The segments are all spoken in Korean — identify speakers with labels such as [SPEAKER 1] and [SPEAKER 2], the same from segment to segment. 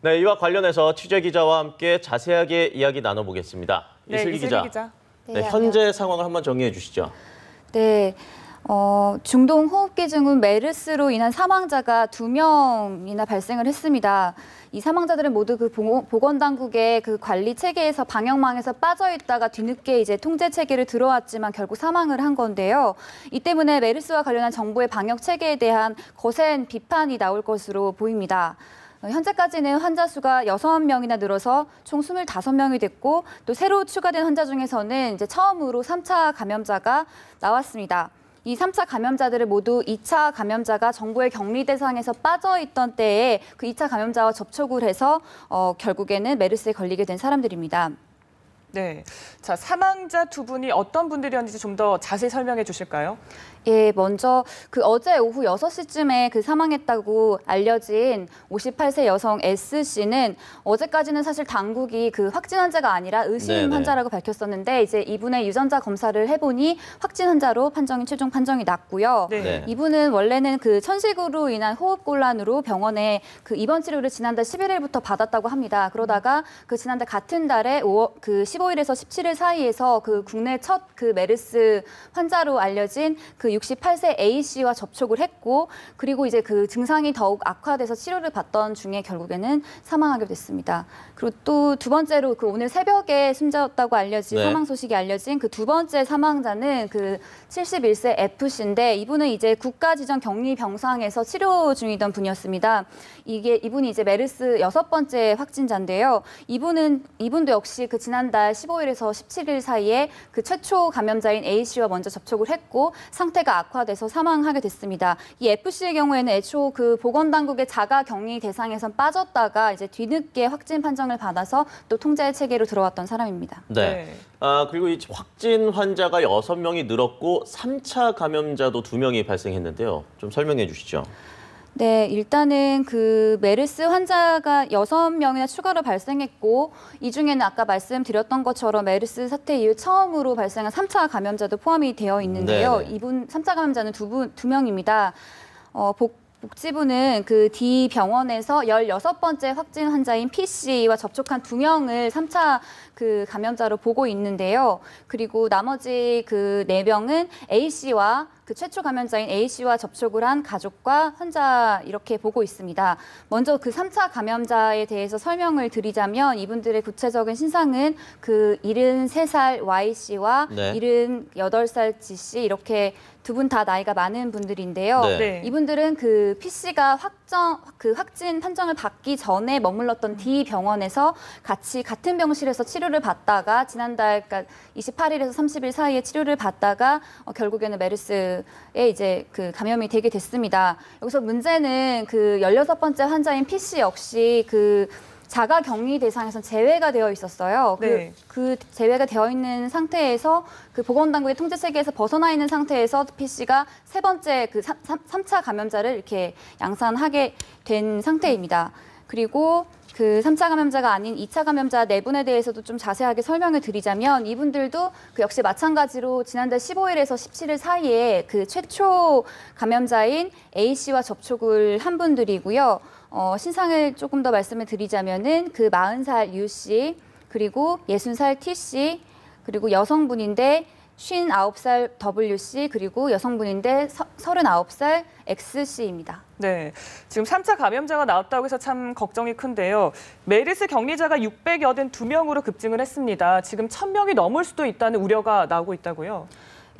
[SPEAKER 1] 네, 이와 관련해서 취재 기자와 함께 자세하게 이야기 나눠보겠습니다.
[SPEAKER 2] 네,
[SPEAKER 1] 이슬기 기자.
[SPEAKER 2] 네,
[SPEAKER 1] 현재 상황을 한번 정리해 주시죠.
[SPEAKER 3] 네. 중동 호흡기 증후군 메르스로 인한 사망자가 2명이나 발생을 했습니다. 이 사망자들은 모두 그 보건당국의 그 관리 체계에서 방역망에서 빠져 있다가 뒤늦게 이제 통제 체계를 들어왔지만 결국 사망을 한 건데요. 이 때문에 메르스와 관련한 정부의 방역 체계에 대한 거센 비판이 나올 것으로 보입니다. 현재까지는 환자 수가 6명이나 늘어서 총 25명이 됐고 또 새로 추가된 환자 중에서는 이제 처음으로 3차 감염자가 나왔습니다. 이 3차 감염자들을 모두 2차 감염자가 정부의 격리 대상에서 빠져있던 때에 그 2차 감염자와 접촉을 해서 결국에는 메르스에 걸리게 된 사람들입니다.
[SPEAKER 2] 네, 자 사망자 두 분이 어떤 분들이었는지 좀 더 자세히 설명해 주실까요?
[SPEAKER 3] 예, 먼저 그 어제 오후 6시쯤에 그 사망했다고 알려진 58세 여성 S씨는 어제까지는 사실 당국이 그 확진 환자가 아니라 의심 환자라고 밝혔었는데 이제 이분의 유전자 검사를 해보니 확진 환자로 최종 판정이 났고요.
[SPEAKER 2] 네.
[SPEAKER 3] 이분은 원래는 그 천식으로 인한 호흡곤란으로 병원에 그 입원 치료를 지난달 11일부터 받았다고 합니다. 그러다가 그 지난달 같은 달에 15일에서 17일 사이에서 그 국내 첫 그 메르스 환자로 알려진 그 68세 A씨와 접촉을 했고 그리고 이제 그 증상이 더욱 악화돼서 치료를 받던 중에 결국에는 사망하게 됐습니다. 그리고 또 두 번째로 그 오늘 새벽에 숨졌다고 알려진 사망 소식이 알려진 그 두 번째 사망자는 그 71세 F씨인데 이분은 이제 국가지정 격리 병상에서 치료 중이던 분이었습니다. 이분이 이제 메르스 6번째 확진자인데요. 이분도 역시 그 지난달 15일에서 17일 사이에 그 최초 감염자인 A씨와 먼저 접촉을 했고 상태가 악화돼서 사망하게 됐습니다. 이 F씨의 경우에는 애초 그 보건당국의 자가 격리 대상에선 빠졌다가 이제 뒤늦게 확진 판정을 받아서 또 통제 체계로 들어왔던 사람입니다.
[SPEAKER 1] 네. 그리고 이 확진 환자가 6명이 늘었고 3차 감염자도 2명이 발생했는데요. 좀 설명해 주시죠.
[SPEAKER 3] 네, 일단은 그 메르스 환자가 6명이나 추가로 발생했고 이 중에는 아까 말씀드렸던 것처럼 메르스 사태 이후 처음으로 발생한 3차 감염자도 포함이 되어 있는데요. 이분 3차 감염자는 두 명입니다. 복지부는 그 D 병원에서 16번째 확진 환자인 P씨와 접촉한 2명을 3차 그 감염자로 보고 있는데요. 그리고 나머지 그 4명은 A씨와 그 최초 감염자인 A씨와 접촉을 한 가족과 환자 이렇게 보고 있습니다. 먼저 그 3차 감염자에 대해서 설명을 드리자면 이분들의 구체적인 신상은 그 73살 Y씨와 78살 G씨 이렇게 두 분 다 나이가 많은 분들인데요. 이분들은 그 P씨가 확진 판정을 받기 전에 머물렀던 D 병원에서 같은 병실에서 치료를 받다가 지난달 그러니까 28일에서 30일 사이에 치료를 받다가 결국에는 메르스에 이제 그 감염이 되게 됐습니다. 여기서 문제는 그 16번째 환자인 P씨 역시 그 자가 격리 대상에선 제외가 되어 있었어요. 그 제외가 되어 있는 상태에서 그 보건당국의 통제 체계에서 벗어나 있는 상태에서 P씨가 세 번째 그 3차 감염자를 이렇게 양산하게 된 상태입니다. 그리고 그 3차 감염자가 아닌 2차 감염자 4분에 대해서도 좀 자세하게 설명을 드리자면 이분들도 그 역시 마찬가지로 지난달 15일에서 17일 사이에 그 최초 감염자인 A씨와 접촉을 한 분들이고요. 신상을 조금 더 말씀을 드리자면은 그 40살 U씨, 그리고 60살 T씨, 그리고 여성분인데 59살 W씨, 그리고 여성분인데 39살 X씨입니다.
[SPEAKER 2] 네, 지금 3차 감염자가 나왔다고 해서 참 걱정이 큰데요. 메르스 격리자가 682명으로 급증을 했습니다. 지금 1000명이 넘을 수도 있다는 우려가 나오고 있다고요?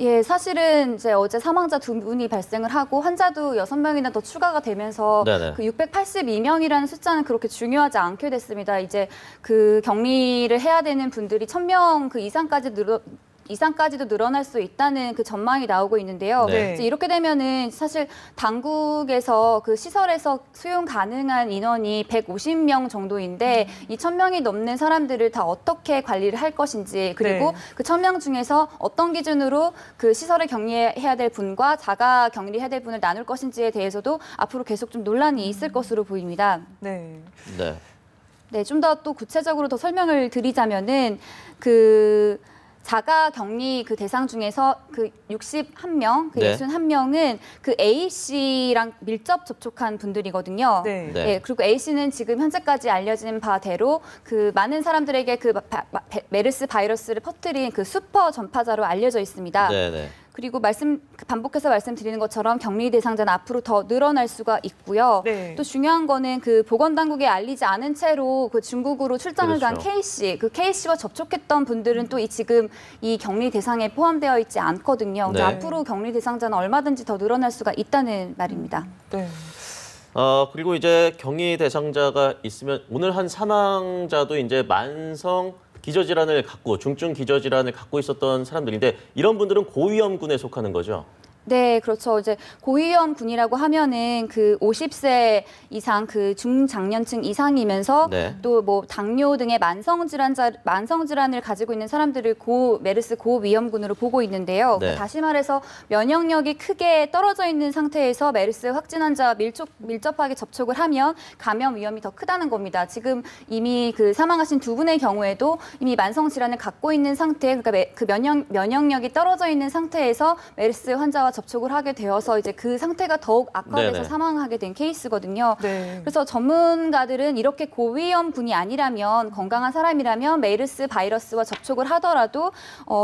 [SPEAKER 3] 예, 사실은 이제 어제 사망자 2분이 발생을 하고 환자도 6명이나 더 추가가 되면서 그 682명이라는 숫자는 그렇게 중요하지 않게 됐습니다. 이제 그 격리를 해야 되는 분들이 1000명 그 이상까지도 늘어날 수 있다는 그 전망이 나오고 있는데요. 이제 이렇게 되면은 사실 당국에서 그 시설에서 수용 가능한 인원이 150명 정도인데 이 1000명이 넘는 사람들을 다 어떻게 관리를 할 것인지 그리고 그 1000명 중에서 어떤 기준으로 그 시설에 격리해야 될 분과 자가 격리해야 될 분을 나눌 것인지에 대해서도 앞으로 계속 좀 논란이 있을 것으로 보입니다.
[SPEAKER 2] 네,
[SPEAKER 3] 좀 더 또 구체적으로 더 설명을 드리자면은 그 자가 격리 그 대상 중에서 그 61명, 그
[SPEAKER 1] 네.
[SPEAKER 3] 61명은 그 A 씨랑 밀접 접촉한 분들이거든요.
[SPEAKER 2] 네.
[SPEAKER 1] 네.
[SPEAKER 3] 예, 그리고 A 씨는 지금 현재까지 알려진 바대로 그 많은 사람들에게 그 메르스 바이러스를 퍼뜨린 그 슈퍼 전파자로 알려져 있습니다.
[SPEAKER 1] 네네.
[SPEAKER 3] 그리고 반복해서 말씀드리는 것처럼 격리 대상자는 앞으로 더 늘어날 수가 있고요.
[SPEAKER 2] 네.
[SPEAKER 3] 또 중요한 거는 그 보건당국에 알리지 않은 채로 그 중국으로 출장을 간
[SPEAKER 1] 그렇죠.
[SPEAKER 3] K 씨, 그 K 씨와 접촉했던 분들은 또 지금 이 격리 대상에 포함되어 있지 않거든요. 근데
[SPEAKER 1] 네.
[SPEAKER 3] 앞으로 격리 대상자는 얼마든지 더 늘어날 수가 있다는 말입니다.
[SPEAKER 2] 네.
[SPEAKER 1] 그리고 이제 격리 대상자가 있으면 오늘 한 사망자도 이제 만성 기저질환을 갖고 중증 기저질환을 갖고 있었던 사람들인데 이런 분들은 고위험군에 속하는 거죠.
[SPEAKER 3] 네, 그렇죠. 이제 고위험군이라고 하면은 그 50세 이상 그 중장년층 이상이면서
[SPEAKER 1] 네.
[SPEAKER 3] 또 뭐 당뇨 등의 만성 질환을 가지고 있는 사람들을 메르스 고위험군으로 보고 있는데요.
[SPEAKER 1] 네.
[SPEAKER 3] 다시 말해서 면역력이 크게 떨어져 있는 상태에서 메르스 확진 환자와 밀접하게 접촉을 하면 감염 위험이 더 크다는 겁니다. 지금 이미 그 사망하신 두 분의 경우에도 이미 만성 질환을 갖고 있는 상태, 그러니까 그 면역력이 떨어져 있는 상태에서 메르스 환자와 접촉을 하게 되어서 이제 그 상태가 더욱 악화돼서
[SPEAKER 1] 네네.
[SPEAKER 3] 사망하게 된 케이스거든요.
[SPEAKER 2] 네.
[SPEAKER 3] 그래서 전문가들은 이렇게 고위험군이 아니라면 건강한 사람이라면 메르스 바이러스와 접촉을 하더라도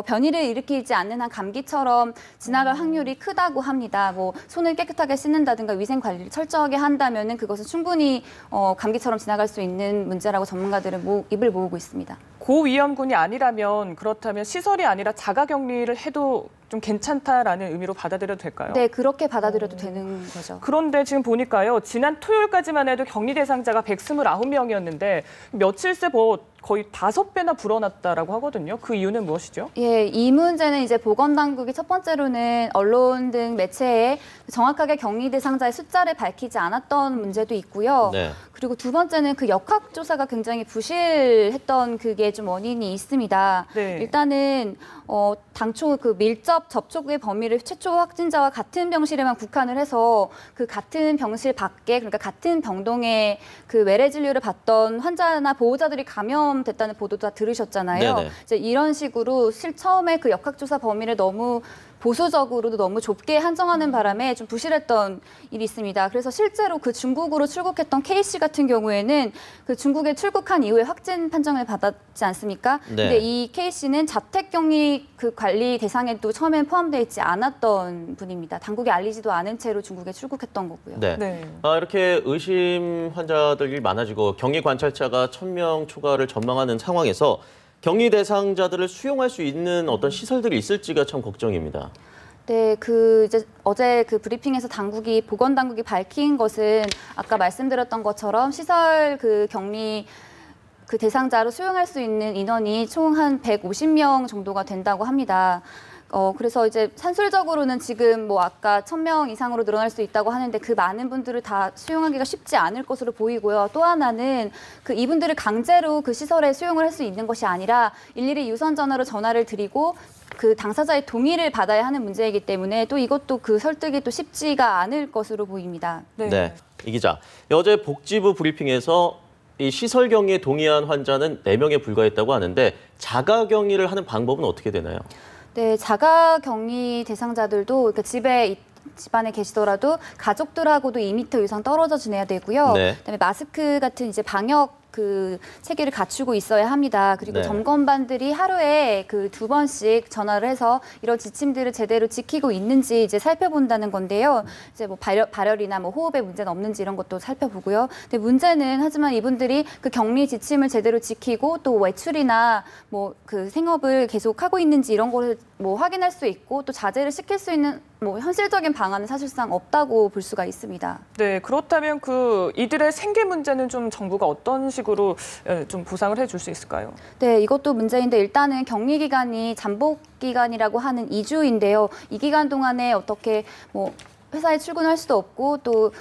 [SPEAKER 3] 변이를 일으키지 않는 한 감기처럼 지나갈 확률이 크다고 합니다. 뭐 손을 깨끗하게 씻는다든가 위생 관리를 철저하게 한다면은 그것은 충분히 감기처럼 지나갈 수 있는 문제라고 전문가들은 입을 모으고 있습니다.
[SPEAKER 2] 고위험군이 아니라면 그렇다면 시설이 아니라 자가격리를 해도 좀 괜찮다라는 의미로 받아들여도 될까요?
[SPEAKER 3] 네, 그렇게 받아들여도 되는 거죠.
[SPEAKER 2] 그런데 지금 보니까요. 지난 토요일까지만 해도 격리 대상자가 129명이었는데 며칠 새 거의 5배나 불어났다라고 하거든요. 그 이유는 무엇이죠?
[SPEAKER 3] 예, 이 문제는 이제 보건당국이 첫 번째로는 언론 등 매체에 정확하게 격리 대상자의 숫자를 밝히지 않았던 문제도 있고요.
[SPEAKER 1] 네.
[SPEAKER 3] 그리고 두 번째는 그 역학조사가 굉장히 부실했던 그게 좀 원인이 있습니다.
[SPEAKER 2] 네.
[SPEAKER 3] 일단은 당초 그 밀접 접촉의 범위를 최초 확진자와 같은 병실에만 국한을 해서 그 같은 병실 밖에 그러니까 같은 병동에 그 외래 진료를 받던 환자나 보호자들이 감염됐다는 보도도 다 들으셨잖아요.
[SPEAKER 1] 네네.
[SPEAKER 3] 이제 이런 식으로 처음에 그 역학조사 범위를 너무 보수적으로도 너무 좁게 한정하는 바람에 좀 부실했던 일이 있습니다. 그래서 실제로 그 중국으로 출국했던 K 씨 같은 경우에는 그 중국에 출국한 이후에 확진 판정을 받았지 않습니까?
[SPEAKER 1] 네.
[SPEAKER 3] 근데 이 K 씨는 자택격리 그 관리 대상에도 처음엔 포함되어 있지 않았던 분입니다. 당국에 알리지도 않은 채로 중국에 출국했던 거고요.
[SPEAKER 1] 네.
[SPEAKER 2] 네.
[SPEAKER 1] 이렇게 의심 환자들이 많아지고 격리 관찰자가 1000명 초과를 전망하는 상황에서 격리 대상자들을 수용할 수 있는 어떤 시설들이 있을지가 참 걱정입니다.
[SPEAKER 3] 네, 이제 어제 그 브리핑에서 보건당국이 밝힌 것은 아까 말씀드렸던 것처럼 시설 그 격리 그 대상자로 수용할 수 있는 인원이 총 한 150명 정도가 된다고 합니다. 그래서 이제 산술적으로는 지금 뭐 아까 1000명 이상으로 늘어날 수 있다고 하는데 그 많은 분들을 다 수용하기가 쉽지 않을 것으로 보이고요. 또 하나는 그 이분들을 강제로 그 시설에 수용을 할 수 있는 것이 아니라 일일이 유선 전화로 전화를 드리고 그 당사자의 동의를 받아야 하는 문제이기 때문에 또 이것도 그 설득이 또 쉽지가 않을 것으로 보입니다.
[SPEAKER 2] 네.
[SPEAKER 1] 이 기자, 어제 복지부 브리핑에서 이 시설 격리에 동의한 환자는 4명에 불과했다고 하는데 자가 격리를 하는 방법은 어떻게 되나요?
[SPEAKER 3] 네, 자가 격리 대상자들도 그러니까 집안에 계시더라도 가족들하고도 2m 이상 떨어져 지내야 되고요.
[SPEAKER 1] 네.
[SPEAKER 3] 그다음에 마스크 같은 이제 방역 그 체계를 갖추고 있어야 합니다. 그리고
[SPEAKER 1] 네.
[SPEAKER 3] 점검반들이 하루에 그 2번씩 전화를 해서 이런 지침들을 제대로 지키고 있는지 이제 살펴본다는 건데요. 이제 뭐 발열이나 뭐 호흡에 문제는 없는지 이런 것도 살펴보고요. 근데 문제는 하지만 이분들이 그 격리 지침을 제대로 지키고 또 외출이나 뭐 그 생업을 계속 하고 있는지 이런 거를 뭐 확인할 수 있고 또 자제를 시킬 수 있는 뭐 현실적인 방안은 사실상 없다고 볼 수가 있습니다.
[SPEAKER 2] 네, 그렇다면 이들의 생계 문제는 좀 정부가 어떤 식으로 좀 보상을 해줄 수 있을까요?
[SPEAKER 3] 네, 이것도 문제인데 일단은 격리 기간이 잠복 기간이라고 하는 2주인데요. 이 기간 동안에 어떻게 뭐 회사에 출근할 수도 없고 또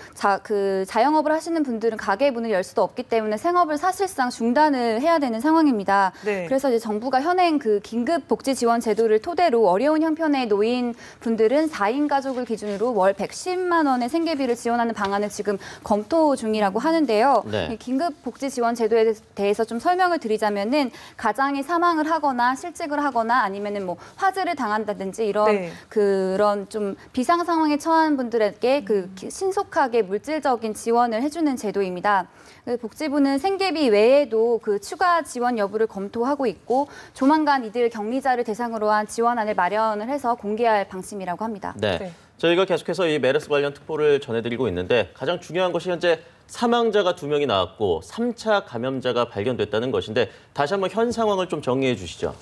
[SPEAKER 3] 자영업을 하시는 분들은 가게 문을 열 수도 없기 때문에 생업을 사실상 중단을 해야 되는 상황입니다.
[SPEAKER 2] 네.
[SPEAKER 3] 그래서 이제 정부가 현행 그 긴급 복지 지원 제도를 토대로 어려운 형편의 노인 분들은 4인 가족을 기준으로 월 110만 원의 생계비를 지원하는 방안을 지금 검토 중이라고 하는데요.
[SPEAKER 1] 네.
[SPEAKER 3] 이 긴급 복지 지원 제도에 대해서 좀 설명을 드리자면은 가장이 사망을 하거나 실직을 하거나 아니면은 뭐 화재를 당한다든지 이런
[SPEAKER 2] 네.
[SPEAKER 3] 그런 좀 비상 상황에 처한 분들에게 그 신속하게 물질적인 지원을 해주는 제도입니다. 그 복지부는 생계비 외에도 그 추가 지원 여부를 검토하고 있고 조만간 이들 격리자를 대상으로 한 지원안을 마련을 해서 공개할 방침이라고 합니다.
[SPEAKER 1] 네.
[SPEAKER 2] 네.
[SPEAKER 1] 저희가 계속해서 이 메르스 관련 특보를 전해드리고 있는데 가장 중요한 것이 현재 사망자가 2명이 나왔고 3차 감염자가 발견됐다는 것인데 다시 한번 현 상황을 좀 정리해 주시죠.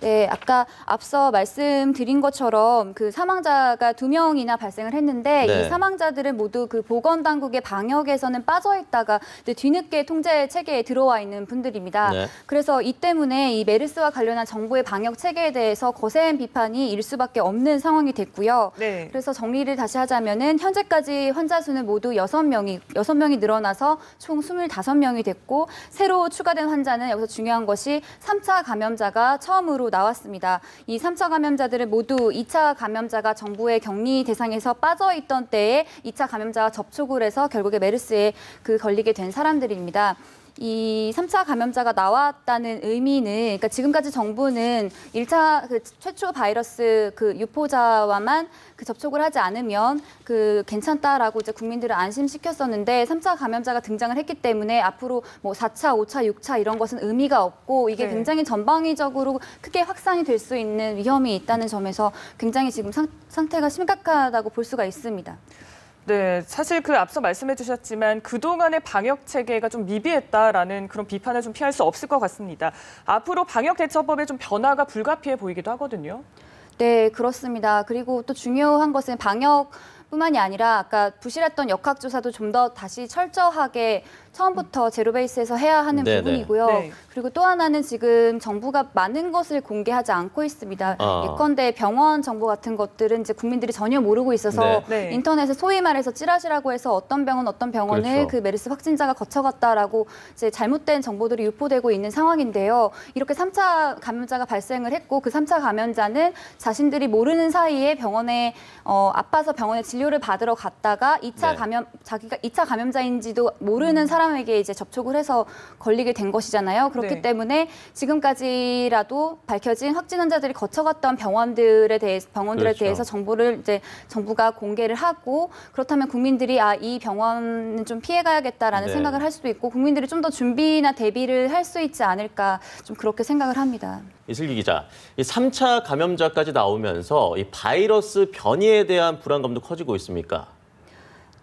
[SPEAKER 3] 네, 아까 앞서 말씀드린 것처럼 그 사망자가 2명이나 발생을 했는데
[SPEAKER 1] 네.
[SPEAKER 3] 이 사망자들은 모두 그 보건당국의 방역에서는 빠져 있다가 이제 뒤늦게 통제 체계에 들어와 있는 분들입니다.
[SPEAKER 1] 네.
[SPEAKER 3] 그래서 이 때문에 이 메르스와 관련한 정부의 방역 체계에 대해서 거센 비판이 일 수밖에 없는 상황이 됐고요.
[SPEAKER 2] 네.
[SPEAKER 3] 그래서 정리를 다시 하자면은 현재까지 환자 수는 모두 6명이 늘어나서 총 25명이 됐고 새로 추가된 환자는 여기서 중요한 것이 3차 감염자가 처음으로 나왔습니다. 이 3차 감염자들은 모두 2차 감염자가 정부의 격리 대상에서 빠져 있던 때에 2차 감염자와 접촉을 해서 결국에 메르스에 걸리게 된 사람들입니다. 이 3차 감염자가 나왔다는 의미는 그러니까 지금까지 정부는 1차 최초 바이러스 유포자와만 접촉을 하지 않으면 괜찮다라고 이제 국민들을 안심시켰었는데 3차 감염자가 등장을 했기 때문에 앞으로 뭐 4차, 5차, 6차 이런 것은 의미가 없고 이게
[SPEAKER 2] 네.
[SPEAKER 3] 굉장히 전방위적으로 크게 확산이 될 수 있는 위험이 있다는 점에서 굉장히 지금 상태가 심각하다고 볼 수가 있습니다.
[SPEAKER 2] 네, 사실 앞서 말씀해 주셨지만 그동안의 방역 체계가 좀 미비했다라는 그런 비판을 좀 피할 수 없을 것 같습니다. 앞으로 방역 대처법에 좀 변화가 불가피해 보이기도 하거든요.
[SPEAKER 3] 네, 그렇습니다. 그리고 또 중요한 것은 방역뿐만이 아니라 아까 부실했던 역학조사도 좀 더 다시 철저하게 처음부터 제로베이스에서 해야 하는
[SPEAKER 1] 네네.
[SPEAKER 3] 부분이고요.
[SPEAKER 2] 네.
[SPEAKER 3] 그리고 또 하나는 지금 정부가 많은 것을 공개하지 않고 있습니다.
[SPEAKER 1] 아.
[SPEAKER 3] 예컨대 병원 정보 같은 것들은 이제 국민들이 전혀 모르고 있어서
[SPEAKER 1] 네.
[SPEAKER 2] 네.
[SPEAKER 3] 인터넷에 소위 말해서 찌라시라고 해서 어떤 병원을
[SPEAKER 1] 그렇죠.
[SPEAKER 3] 그 메르스 확진자가 거쳐갔다라고 이제 잘못된 정보들이 유포되고 있는 상황인데요. 이렇게 3차 감염자가 발생을 했고 그 3차 감염자는 자신들이 모르는 사이에 병원에 아파서 병원에 진료를 받으러 갔다가 2차
[SPEAKER 1] 네.
[SPEAKER 3] 자기가 2차 감염자인지도 모르는 사람에게 이제 접촉을 해서 걸리게 된 것이잖아요. 그렇기
[SPEAKER 2] 네.
[SPEAKER 3] 때문에 지금까지라도 밝혀진 확진 환자들이 거쳐갔던 병원들에
[SPEAKER 1] 그렇죠.
[SPEAKER 3] 대해서 정보를 이제 정부가 공개를 하고 그렇다면 국민들이 이 병원은 좀 피해가야겠다라는
[SPEAKER 1] 네.
[SPEAKER 3] 생각을 할 수도 있고 국민들이 좀 더 준비나 대비를 할 수 있지 않을까 좀 그렇게 생각을 합니다.
[SPEAKER 1] 이슬기 기자, 이 3차 감염자까지 나오면서 이 바이러스 변이에 대한 불안감도 커지고 있습니까?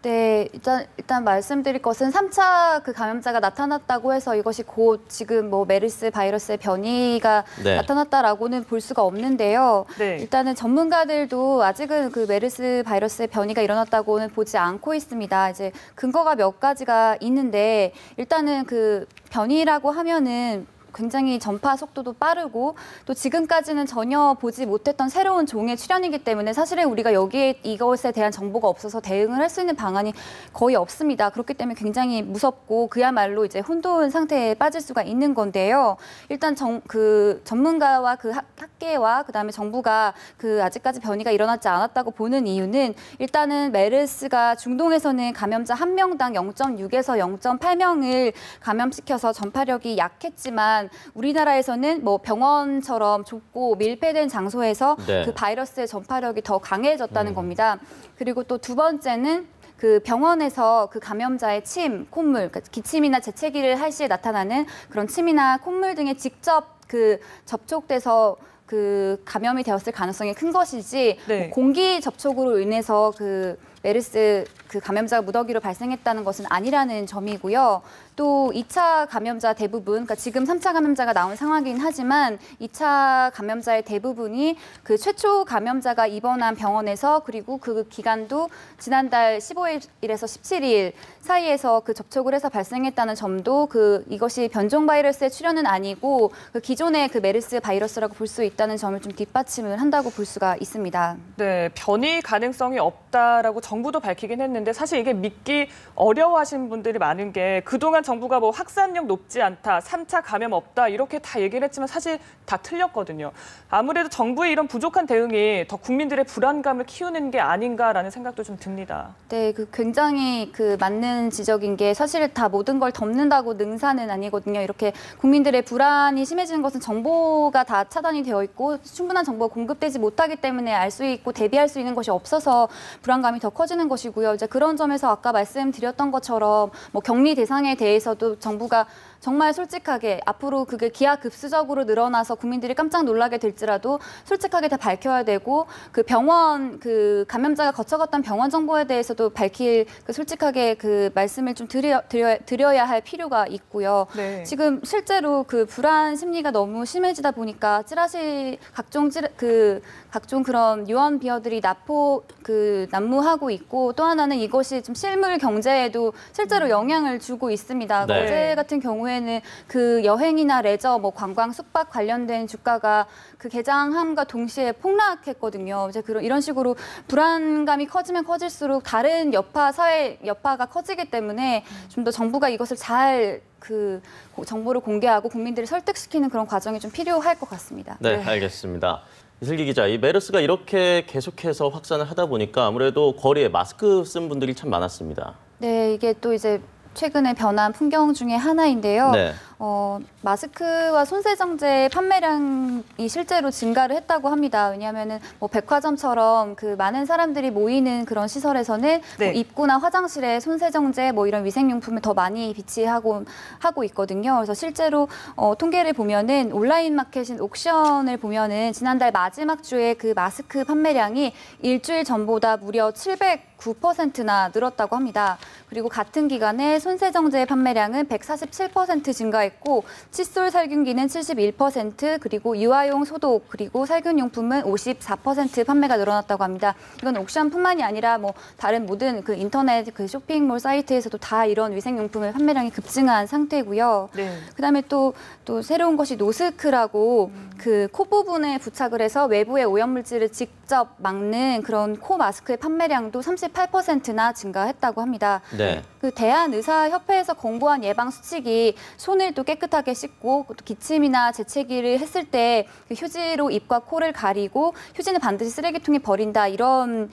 [SPEAKER 3] 네, 일단 말씀드릴 것은 3차 감염자가 나타났다고 해서 이것이 곧 지금 뭐 메르스 바이러스의 변이가
[SPEAKER 1] 네.
[SPEAKER 3] 나타났다라고는 볼 수가 없는데요.
[SPEAKER 2] 네.
[SPEAKER 3] 일단은 전문가들도 아직은 메르스 바이러스의 변이가 일어났다고는 보지 않고 있습니다. 이제 근거가 몇 가지가 있는데 일단은 변이라고 하면은 굉장히 전파 속도도 빠르고 또 지금까지는 전혀 보지 못했던 새로운 종의 출현이기 때문에 사실은 우리가 여기에 이것에 대한 정보가 없어서 대응을 할 수 있는 방안이 거의 없습니다. 그렇기 때문에 굉장히 무섭고 그야말로 이제 혼돈 상태에 빠질 수가 있는 건데요. 일단 전문가와 학계와 그다음에 정부가 아직까지 변이가 일어나지 않았다고 보는 이유는 일단은 메르스가 중동에서는 감염자 1명당 0.6에서 0.8명을 감염시켜서 전파력이 약했지만 우리나라에서는 뭐 병원처럼 좁고 밀폐된 장소에서
[SPEAKER 1] 네.
[SPEAKER 3] 그 바이러스의 전파력이 더 강해졌다는 겁니다. 그리고 또 두 번째는 병원에서 감염자의 침, 콧물, 그러니까 기침이나 재채기를 할 시에 나타나는 그런 침이나 콧물 등에 직접 접촉돼서 감염이 되었을 가능성이 큰 것이지
[SPEAKER 2] 네.
[SPEAKER 3] 공기 접촉으로 인해서 메르스 그 감염자가 무더기로 발생했다는 것은 아니라는 점이고요. 또 2차 감염자 대부분, 그러니까 지금 3차 감염자가 나온 상황이긴 하지만 2차 감염자의 대부분이 그 최초 감염자가 입원한 병원에서 그리고 그 기간도 지난달 15일에서 17일 사이에서 그 접촉을 해서 발생했다는 점도 이것이 변종 바이러스의 출현은 아니고 그 기존의 그 메르스 바이러스라고 볼 수 있다는 점을 좀 뒷받침을 한다고 볼 수가 있습니다.
[SPEAKER 2] 네, 변이 가능성이 없다라고 정부도 밝히긴 했는데 사실 이게 믿기 어려워하시는 분들이 많은 게 그동안 정부가 뭐 확산력 높지 않다, 3차 감염 없다 이렇게 다 얘기를 했지만 사실 다 틀렸거든요. 아무래도 정부의 이런 부족한 대응이 더 국민들의 불안감을 키우는 게 아닌가라는 생각도 좀 듭니다.
[SPEAKER 3] 네, 굉장히 맞는 지적인 게 사실 다 모든 걸 덮는다고 능사는 아니거든요. 이렇게 국민들의 불안이 심해지는 것은 정보가 다 차단이 되어 있고 충분한 정보가 공급되지 못하기 때문에 알 수 있고 대비할 수 있는 것이 없어서 불안감이 더 커지는 것이고요. 이제 그런 점에서 아까 말씀드렸던 것처럼 뭐 격리 대상에 대해서도 정부가 정말 솔직하게 앞으로 그게 기하급수적으로 늘어나서 국민들이 깜짝 놀라게 될지라도 솔직하게 다 밝혀야 되고 그 병원 감염자가 거쳐갔던 병원 정보에 대해서도 솔직하게 말씀을 좀 드려야 할 필요가 있고요.
[SPEAKER 2] 네.
[SPEAKER 3] 지금 실제로 불안 심리가 너무 심해지다 보니까 각종 그런 유언 비어들이 난무하고 있고 또 하나는 이것이 좀 실물 경제에도 실제로 영향을 주고 있습니다.
[SPEAKER 1] 네.
[SPEAKER 3] 어제 같은 경우에는 여행이나 레저, 관광, 숙박 관련된 주가가 개장함과 동시에 폭락했거든요. 이제 이런 식으로 불안감이 커지면 커질수록 다른 사회 여파가 커지기 때문에 좀 더 정부가 이것을 잘 정보를 공개하고 국민들을 설득시키는 그런 과정이 좀 필요할 것 같습니다.
[SPEAKER 1] 네, 알겠습니다. 이슬기 기자, 이 메르스가 이렇게 계속해서 확산을 하다 보니까 아무래도 거리에 마스크 쓴 분들이 참 많았습니다.
[SPEAKER 3] 네, 이게 또 이제 최근에 변한 풍경 중에 하나인데요.
[SPEAKER 1] 네.
[SPEAKER 3] 마스크와 손세정제 판매량이 실제로 증가를 했다고 합니다. 왜냐하면은 백화점처럼 많은 사람들이 모이는 그런 시설에서는
[SPEAKER 2] 네.
[SPEAKER 3] 입구나 화장실에 손세정제 이런 위생용품을 더 많이 비치하고 있거든요. 그래서 실제로 통계를 보면은 온라인 마켓인 옥션을 보면은 지난달 마지막 주에 마스크 판매량이 일주일 전보다 무려 709%나 늘었다고 합니다. 그리고 같은 기간에 손세정제 판매량은 147% 증가했고 칫솔 살균기는 71%, 그리고 유아용 소독, 그리고 살균용품은 54% 판매가 늘어났다고 합니다. 이건 옥션뿐만이 아니라 다른 모든 인터넷 쇼핑몰 사이트에서도 다 이런 위생용품의 판매량이 급증한 상태고요.
[SPEAKER 2] 네.
[SPEAKER 3] 그다음에 또 새로운 것이 노스크라고 코 부분에 부착을 해서 외부의 오염물질을 직접 막는 그런 코 마스크의 판매량도 38%나 증가했다고 합니다.
[SPEAKER 1] 네.
[SPEAKER 3] 대한의사협회에서 공고한 예방 수칙이 손을 또 깨끗하게 씻고 또 기침이나 재채기를 했을 때 휴지로 입과 코를 가리고 휴지는 반드시 쓰레기통에 버린다 이런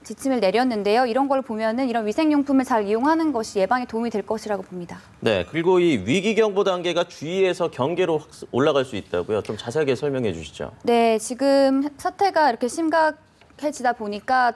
[SPEAKER 3] 지침을 내렸는데요. 이런 걸 보면은 이런 위생용품을 잘 이용하는 것이 예방에 도움이 될 것이라고 봅니다. 네,
[SPEAKER 1] 그리고 이 위기경보 단계가 주의에서 경계로 올라갈 수 있다고요. 좀 자세하게 설명해 주시죠.
[SPEAKER 3] 네, 지금 사태가 이렇게 심각해지다 보니까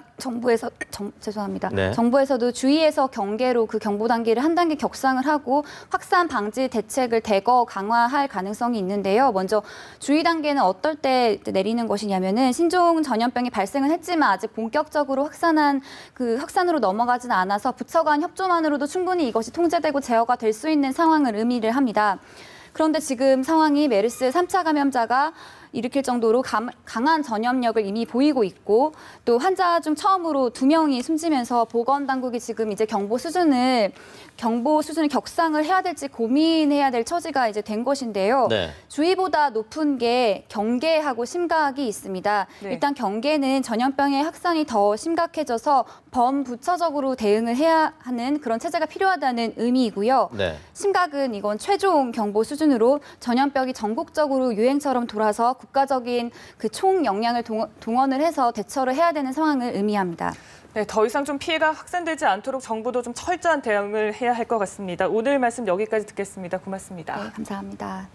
[SPEAKER 3] 정부에서도 주의에서 경계로 경보 단계를 한 단계 격상을 하고 확산 방지 대책을 대거 강화할 가능성이 있는데요. 먼저 주의 단계는 어떨 때 내리는 것이냐면은 신종 전염병이 발생은 했지만 아직 본격적으로 확산으로 넘어가지는 않아서 부처 간 협조만으로도 충분히 이것이 통제되고 제어가 될 수 있는 상황을 의미를 합니다. 그런데 지금 상황이 메르스 3차 감염자가 일으킬 정도로 강한 전염력을 이미 보이고 있고 또 환자 중 처음으로 2명이 숨지면서 보건당국이 지금 이제 경보 수준을 격상을 해야 될지 고민해야 될 처지가 이제 된 것인데요.
[SPEAKER 1] 네.
[SPEAKER 3] 주의보다 높은 게 경계하고 심각이 있습니다.
[SPEAKER 2] 네.
[SPEAKER 3] 일단 경계는 전염병의 확산이 더 심각해져서 범부처적으로 대응을 해야 하는 그런 체제가 필요하다는 의미이고요.
[SPEAKER 1] 네.
[SPEAKER 3] 심각은 이건 최종 경보 수준으로 전염병이 전국적으로 유행처럼 돌아서 국가적인 총 역량을 동원을 해서 대처를 해야 되는 상황을 의미합니다.
[SPEAKER 2] 네, 더 이상 좀 피해가 확산되지 않도록 정부도 좀 철저한 대응을 해야 할 것 같습니다. 오늘 말씀 여기까지 듣겠습니다. 고맙습니다.
[SPEAKER 3] 네, 감사합니다.